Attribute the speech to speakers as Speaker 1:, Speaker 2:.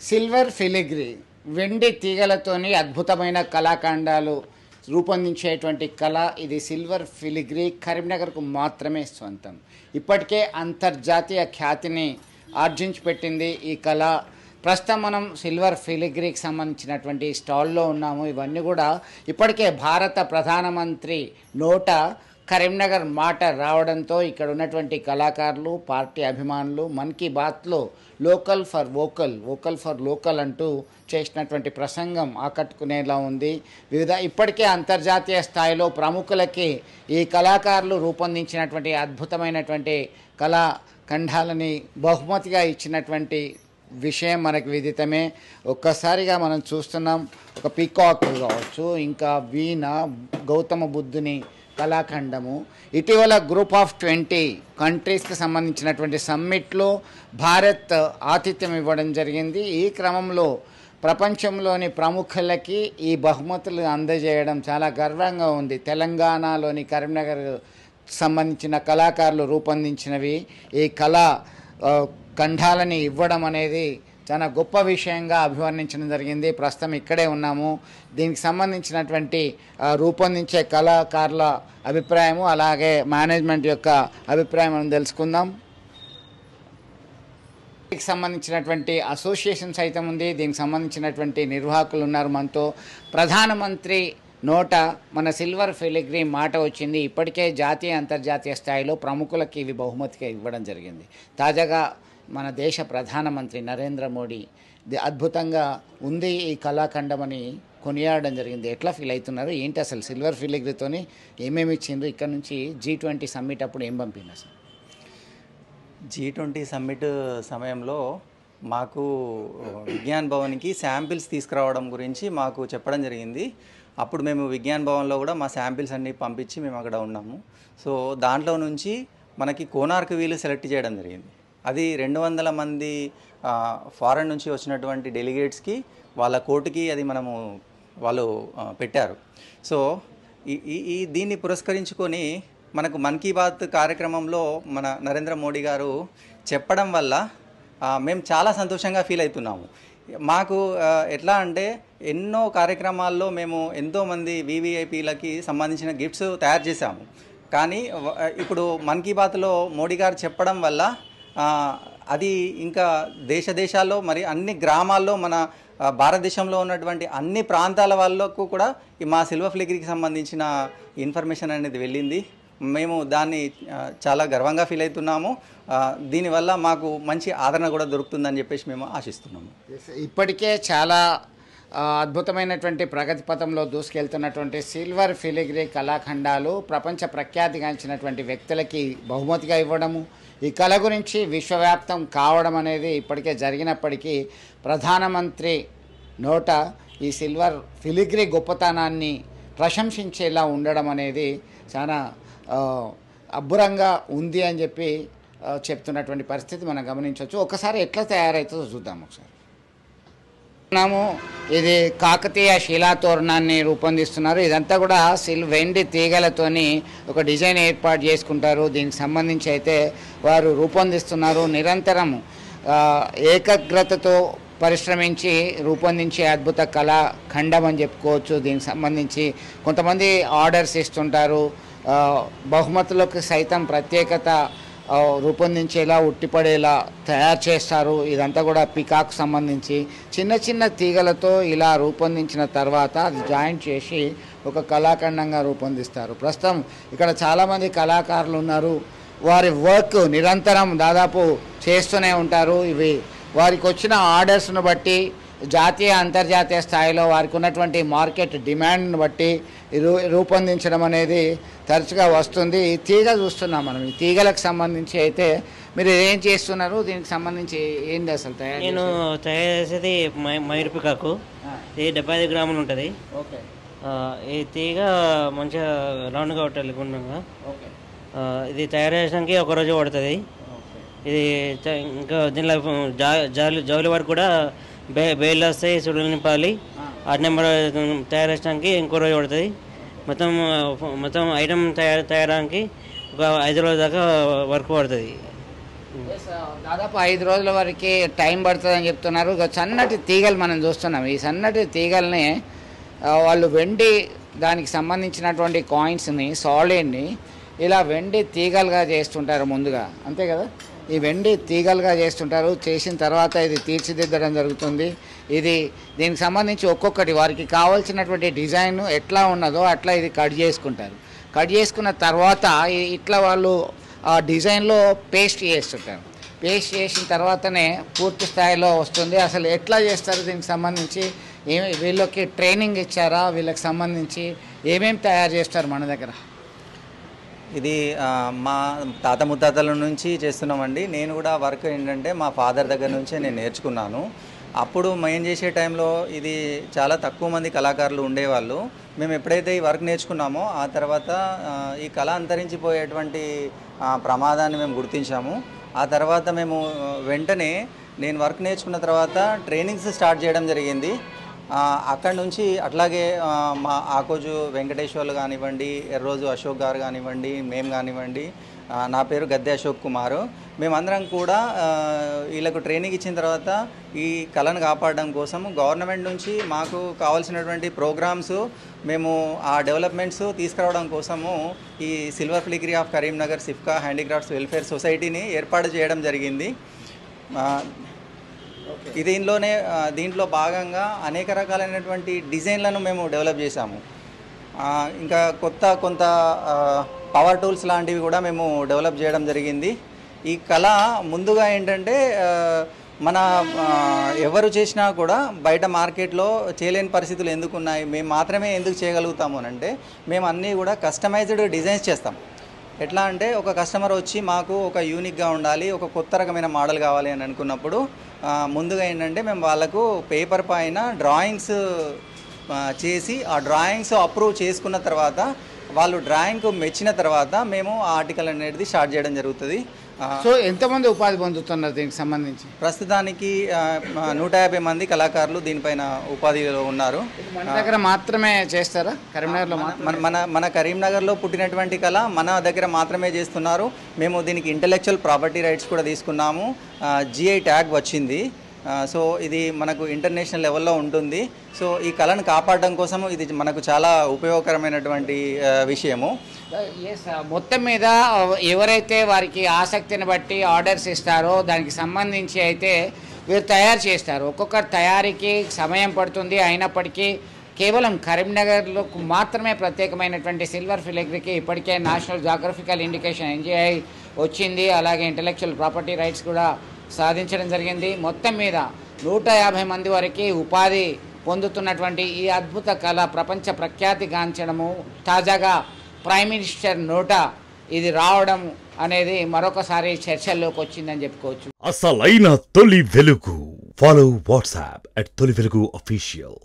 Speaker 1: Silver filigree వెండి తీగలతోని అద్భుతమైన కళాఖండాలు రూపొందించేటువంటి కళ ఇది. సిల్వర్ ఫిలిగ్రీ కరీంనగర్కు మాత్రమే సొంతం. ఇప్పటికే అంతర్జాతీయ ఖ్యాతిని ఆర్జించి పెట్టింది ఈ కళ. ప్రస్తుతం మనం సిల్వర్ ఫిలిగ్రీకి సంబంధించినటువంటి స్టాల్లో ఉన్నాము. ఇవన్నీ కూడా ఇప్పటికే భారత ప్రధానమంత్రి నోట కరీంనగర్ మాట రావడంతో ఇక్కడ ఉన్నటువంటి కళాకారులు, పార్టీ అభిమానులు మన్ కీ బాత్లో local for vocal, vocal for local అంటూ చేసినటువంటి ప్రసంగం ఆకట్టుకునేలా ఉంది. ఇప్పటికే అంతర్జాతీయ స్థాయిలో ప్రముఖులకి ఈ కళాకారులు రూపొందించినటువంటి అద్భుతమైనటువంటి కళాఖండాలని బహుమతిగా ఇచ్చినటువంటి విషయం మనకు విదితమే. ఒక్కసారిగా మనం చూస్తున్నాం, ఒక పీకాక్ కావచ్చు, ఇంకా వీణ, గౌతమ బుద్ధుని కళాఖండము. ఇటీవల గ్రూప్ ఆఫ్ 20 కంట్రీస్కి సంబంధించినటువంటి సమ్మిట్లో భారత్ ఆతిథ్యం ఇవ్వడం జరిగింది. ఈ క్రమంలో ప్రపంచంలోని ప్రముఖులకి ఈ బహుమతులు అందజేయడం చాలా గర్వంగా ఉంది. తెలంగాణలోని కరీంనగర్ సంబంధించిన కళాకారులు రూపొందించినవి ఈ కళా ఖండాలని ఇవ్వడం అనేది చాలా గొప్ప విషయంగా అభివర్ణించడం జరిగింది. ప్రస్తుతం ఇక్కడే ఉన్నాము. దీనికి సంబంధించినటువంటి రూపొందించే కళాకారుల అభిప్రాయము, అలాగే మేనేజ్మెంట్ యొక్క అభిప్రాయం మనం తెలుసుకుందాం. దీనికి సంబంధించినటువంటి అసోసియేషన్ సైతం ఉంది. దీనికి సంబంధించినటువంటి నిర్వాహకులు ఉన్నారు మనతో. ప్రధానమంత్రి నోట మన సిల్వర్ ఫిలిగ్రీ మాట వచ్చింది. ఇప్పటికే జాతీయ అంతర్జాతీయ స్థాయిలో ప్రముఖులకి ఇవి బహుమతిగా ఇవ్వడం జరిగింది. తాజాగా మన దేశ ప్రధానమంత్రి నరేంద్ర మోడీ అద్భుతంగా ఉంది ఈ కళాఖండమని కొనియాడడం జరిగింది. ఎట్లా ఫీల్ అవుతున్నారు ఏంటి? అసలు సిల్వర్ ఫిలిగ్రీతోని ఏమేమి ఇచ్చిండ్రు? ఇక్కడ నుంచి G20 సమ్మిట్ అప్పుడు ఏం పంపింది? అసలు
Speaker 2: G20 సమ్మిట్ సమయంలో మాకు విజ్ఞాన్ భవన్కి శాంపిల్స్ తీసుకురావడం గురించి మాకు చెప్పడం జరిగింది. అప్పుడు మేము విజ్ఞాన్ భవన్లో కూడా మా శాంపిల్స్ అన్నీ పంపించి మేము అక్కడ ఉన్నాము. సో దాంట్లో నుంచి మనకి కోనార్క్ వీలు సెలెక్ట్ చేయడం జరిగింది. అది 200 మంది ఫారెన్ నుంచి వచ్చినటువంటి డెలిగేట్స్కి వాళ్ళ కోర్టుకి అది వాళ్ళు పెట్టారు. సో ఈ దీన్ని పురస్కరించుకొని మనకు మన్ కీ బాత్ కార్యక్రమంలో మన నరేంద్ర మోడీ గారు చెప్పడం వల్ల మేము చాలా సంతోషంగా ఫీల్ అవుతున్నాము. మాకు ఎట్లా అంటే ఎన్నో కార్యక్రమాల్లో మేము ఎంతోమంది VVIPలకి సంబంధించిన గిఫ్ట్స్ తయారు చేశాము. కానీ ఇప్పుడు మన్ కీ బాత్లో మోడీ గారు చెప్పడం వల్ల అది ఇంకా దేశాల్లో మరి అన్ని గ్రామాల్లో మన భారతదేశంలో ఉన్నటువంటి అన్ని ప్రాంతాల వాళ్ళకు కూడా మా సిల్వర్ ఫిలిగ్రీకి సంబంధించిన ఇన్ఫర్మేషన్ అనేది వెళ్ళింది. మేము దాన్ని చాలా గర్వంగా ఫీల్ అవుతున్నాము. దీనివల్ల మాకు మంచి ఆదరణ కూడా దొరుకుతుందని చెప్పేసి మేము ఆశిస్తున్నాము.
Speaker 1: ఇప్పటికే చాలా అద్భుతమైనటువంటి ప్రగతి పథంలో దూసుకెళ్తున్నటువంటి సిల్వర్ ఫిలిగ్రీ కళాఖండాలు ప్రపంచ ప్రఖ్యాతిగాంచినటువంటి వ్యక్తులకి బహుమతిగా ఇవ్వడము, ఈ కళ గురించి విశ్వవ్యాప్తం కావడం అనేది ఇప్పటికే జరిగినప్పటికీ ప్రధానమంత్రి నోట ఈ సిల్వర్ ఫిలిగ్రీ గొప్పతనాన్ని ప్రశంసించేలా ఉండడం అనేది చాలా అబ్బురంగా ఉంది అని చెప్పి చెప్తున్నటువంటి పరిస్థితి మనం గమనించవచ్చు. ఒకసారి ఎట్లా తయారవుతుందో చూద్దాం. ఒకసారి ఇది కాకతీయ శిలాతోరణాన్ని రూపొందిస్తున్నారు. ఇదంతా కూడా వెండి తీగలతోని ఒక డిజైన్ ఏర్పాటు చేసుకుంటారు. దీనికి సంబంధించి అయితే వారు రూపొందిస్తున్నారు. నిరంతరం ఏకాగ్రతతో పరిశ్రమించి రూపొందించే అద్భుత కళాఖండం అని చెప్పుకోవచ్చు. దీనికి సంబంధించి కొంతమంది ఆర్డర్స్ ఇస్తుంటారు. బహుమతులకు సైతం ప్రత్యేకత రూపొందించేలా, ఉట్టిపడేలా తయారు చేస్తారు. ఇదంతా కూడా పికాక్ సంబంధించి చిన్న చిన్న తీగలతో ఇలా రూపొందించిన తర్వాత అది జాయింట్ చేసి ఒక కళాఖండంగా రూపొందిస్తారు. ప్రస్తుతం ఇక్కడ చాలామంది కళాకారులు ఉన్నారు. వారి వర్క్ నిరంతరం దాదాపు చేస్తూనే ఉంటారు. ఇవి వారికి వచ్చిన ఆర్డర్స్ను బట్టి జాతీయ అంతర్జాతీయ స్థాయిలో వారికి ఉన్నటువంటి మార్కెట్ డిమాండ్ను బట్టి రూపొందించడం అనేది తరచుగా వస్తుంది. ఈ తీగ చూస్తున్నాం మనం. ఈ తీగలకు సంబంధించి అయితే మీరు ఏం చేస్తున్నారు? దీనికి సంబంధించి ఏంటి అసలు తయారు?
Speaker 3: నేను తయారు చేసేది మైర్ పికాకు. ఇది 75 గ్రాములు ఉంటుంది.
Speaker 1: ఓకే.
Speaker 3: ఈ తీగ మంచిగా రౌండ్గా ఉంటుంది, గుండ్రంగా. ఇది తయారు చేయడానికి ఒకరోజు పడుతుంది. ఇది ఇంకా దీనిలో జౌలి వరకు కూడా బేళ్ళు వస్తాయి, సుడులు నింపాలి. 8 నెంబర్ తయారు చేయడానికి ఇంకో రోజు పడుతుంది. మొత్తం ఐటమ్ తయారానికి ఒక 5 రోజుల దాకా వర్క్ పడుతుంది.
Speaker 1: దాదాపు 5 రోజుల వరకు టైం పడుతుందని చెప్తున్నారు. ఇక సన్నటి తీగలు మనం చూస్తున్నాం. ఈ సన్నటి తీగల్ని వాళ్ళు వెండి దానికి సంబంధించినటువంటి కాయిన్స్ని సాలిడ్ని ఇలా వెండి తీగలుగా చేస్తుంటారు ముందుగా, అంతే కదా. ఈ వెండి తీగలుగా చేస్తుంటారు. చేసిన తర్వాత ఇది తీర్చిదిద్దడం జరుగుతుంది. దీనికి సంబంధించి ఒక్కొక్కటి వారికి కావాల్సినటువంటి డిజైన్ ఎట్లా ఉన్నదో అట్లా ఇది కట్ చేసుకుంటారు. కట్ చేసుకున్న తర్వాత ఇట్లా వాళ్ళు ఆ డిజైన్లో పేస్ట్ చేస్తుంటారు. పేస్ట్ చేసిన తర్వాతనే పూర్తి స్థాయిలో వస్తుంది. అసలు ఎట్లా చేస్తారు, దీనికి సంబంధించి వీళ్ళకి ట్రైనింగ్ ఇచ్చారా, వీళ్ళకి సంబంధించి ఏమేమి తయారు చేస్తారు మన దగ్గర?
Speaker 2: ఇది మా తాత ముత్తాతల నుంచి చేస్తున్నామండి. నేను కూడా వర్క్ ఏంటంటే మా ఫాదర్ దగ్గర నుంచే నేను నేర్చుకున్నాను. అప్పుడు మేము చేసే టైంలో ఇది చాలా తక్కువ మంది కళాకారులు ఉండేవాళ్ళు. మేము ఎప్పుడైతే ఈ వర్క్ నేర్చుకున్నామో ఆ తర్వాత ఈ కళ అంతరించిపోయేటువంటి ప్రమాదాన్ని మేము గుర్తించాము. ఆ తర్వాత మేము వెంటనే నేను వర్క్ నేర్చుకున్న తర్వాత ట్రైనింగ్స్ స్టార్ట్ చేయడం జరిగింది. అక్కడి నుంచి అట్లాగే మా ఆకోజు వెంకటేశ్వర్లు కానివ్వండి, ఎర్రోజు అశోక్ గారు కానివ్వండి, మేము కానివ్వండి, నా పేరు గద్దె అశోక్ కుమారు, మేమందరం కూడా వీళ్ళకు ట్రైనింగ్ ఇచ్చిన తర్వాత ఈ కళను కాపాడడం కోసం గవర్నమెంట్ నుంచి మాకు కావాల్సినటువంటి ప్రోగ్రామ్స్ మేము ఆ డెవలప్మెంట్స్ తీసుకురావడం కోసము ఈ సిల్వర్ ఫిలిగ్రీ ఆఫ్ కరీంనగర్ సిఫ్కా హ్యాండీక్రాఫ్ట్స్ వెల్ఫేర్ సొసైటీని ఏర్పాటు చేయడం జరిగింది. దీంట్లో భాగంగా అనేక రకాలైనటువంటి డిజైన్లను మేము డెవలప్ చేశాము. ఇంకా కొంత పవర్ టూల్స్ లాంటివి కూడా మేము డెవలప్ చేయడం జరిగింది. ఈ కళ ముందుగా ఏంటంటే మన ఎవరు చేసినా కూడా బయట మార్కెట్లో చేయలేని పరిస్థితులు ఎందుకు ఉన్నాయి, మేము మాత్రమే ఎందుకు చేయగలుగుతాము అని అంటే మేము అన్నీ కూడా కస్టమైజ్డ్ డిజైన్స్ చేస్తాం. ఎట్లా అంటే ఒక కస్టమర్ వచ్చి మాకు ఒక యూనిక్గా ఉండాలి, ఒక కొత్త రకమైన మోడల్ కావాలి అని అనుకున్నప్పుడు ముందుగా ఏంటంటే మేము వాళ్ళకు పేపర్ పైన డ్రాయింగ్స్ చేసి ఆ డ్రాయింగ్స్ అప్రూవ్ చేసుకున్న తర్వాత వాళ్ళు డ్రాయింగ్కు మెచ్చిన తర్వాత మేము ఆ ఆర్టికల్ అనేది స్టార్ట్ చేయడం జరుగుతుంది.
Speaker 1: సో ఎంతమంది ఉపాధి పొందుతున్నారు దీనికి సంబంధించి?
Speaker 2: ప్రస్తుతానికి 150 మంది కళాకారులు దీనిపైన ఉపాధిలో ఉన్నారు.
Speaker 1: మన దగ్గర మాత్రమే చేస్తారా? కరీంనగర్లో
Speaker 2: మన కరీంనగర్లో పుట్టినటువంటి కళ మన దగ్గర మాత్రమే చేస్తున్నారు. మేము దీనికి ఇంటెలెక్చువల్ ప్రాపర్టీ రైట్స్ కూడా తీసుకున్నాము. GI ట్యాగ్ వచ్చింది. సో ఇది మనకు ఇంటర్నేషనల్ లెవెల్లో ఉంటుంది. సో ఈ కళను కాపాడడం కోసం ఇది మనకు చాలా ఉపయోగకరమైనటువంటి విషయము.
Speaker 1: మొత్తం మీద ఎవరైతే వారికి ఆసక్తిని బట్టి ఆర్డర్స్ ఇస్తారో దానికి సంబంధించి అయితే వీరు తయారు చేస్తారు. ఒక్కొక్కరు తయారీకి సమయం పడుతుంది. అయినప్పటికీ కేవలం కరీంనగర్లో మాత్రమే ప్రత్యేకమైనటువంటి సిల్వర్ ఫిలిగ్రీకి ఇప్పటికే నేషనల్ జాగ్రఫికల్ ఇండికేషన్ NGI వచ్చింది. అలాగే ఇంటెలెక్చువల్ ప్రాపర్టీ రైట్స్ కూడా సాధించడం జరిగింది. మొత్తం మీద 150 మంది వరకు ఉపాధి పొందుతున్నటువంటి ఈ అద్భుత కళ ప్రపంచ ప్రఖ్యాతి గాంచడము, తాజాగా ప్రైమ్ మినిస్టర్ నోట ఇది రావడం అనేది మరొకసారి చర్చల్లోకి వచ్చిందని చెప్పుకోవచ్చు.
Speaker 4: అసలైన తొలి వెలుగు. ఫాలో వాట్సాప్ @తొలి వెలుగు official.